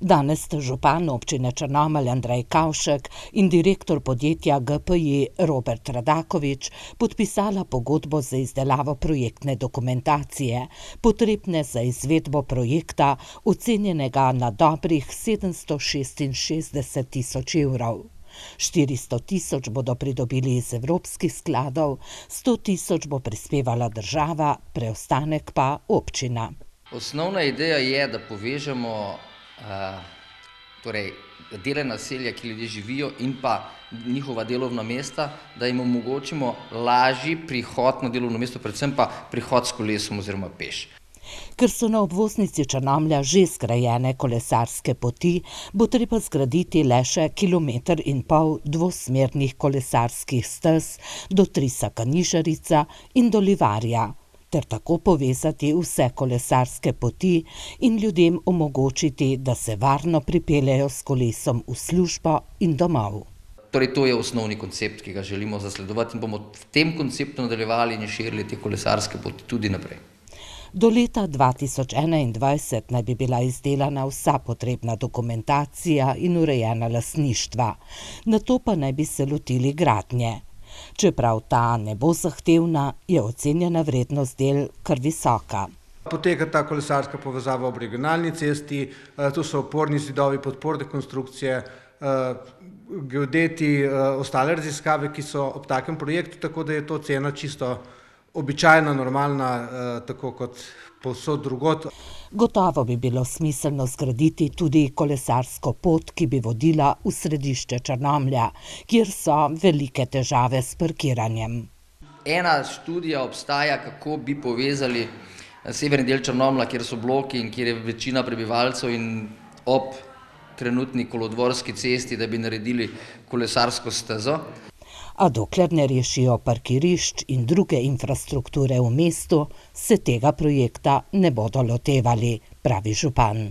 Danes sta župan občine Črnomelj Andrej Kavšek in direktor podjetja GPI Robert Radakovič podpisala pogodbo za izdelavo projektne dokumentacije, potrebne za izvedbo projekta, ocenjenega na dobrih 766 tisoč evrov. 400 tisoč bodo pridobili iz evropskih skladov, 100 tisoč bo prispevala država, preostanek pa občina. Osnovna ideja je, da povežemo dele naselja, ki ljudje živijo, in pa njihova delovna mesta, da jim omogočimo lažji prihod na delovno mesto, predvsem pa prihod s kolesom oziroma peš. Ker so na obvoznici Črnomlja že zgrajene kolesarske poti, bo treba zgraditi le še 1,5 kilometra dvosmernih kolesarskih stez do Trisa Kanižarica in do Livarja, ter tako povezati vse kolesarske poti in ljudem omogočiti, da se varno pripeljejo s kolesom v službo in domov. Torej, to je osnovni koncept, ki ga želimo zasledovati, in bomo v tem konceptu nadaljevali in širili te kolesarske poti tudi naprej. Do leta 2021 naj bi bila izdelana vsa potrebna dokumentacija in urejena lastništva, nato pa naj bi se lotili gradnje. Čeprav ta ne bo zahtevna, je ocenjena vrednost del kar visoka. Poteka ta kolesarska povezava ob regionalni cesti, tu so oporni zidovi, podporne konstrukcije, geodeti, ostale raziskave, ki so ob takem projektu, tako da je to cena čisto običajna, normalna, tako kot povsod drugod. Gotovo bi bilo smiselno zgraditi tudi kolesarsko pot, ki bi vodila v središče Črnomlja, kjer so velike težave s parkiranjem. Ena študija obstaja, kako bi povezali severni del Črnomlja, kjer so bloki in kjer je večina prebivalcev, in ob trenutni kolodvorski cesti, da bi naredili kolesarsko stezo. A dokler ne rešijo parkirišč in druge infrastrukture v mestu, se tega projekta ne bodo lotevali, pravi župan.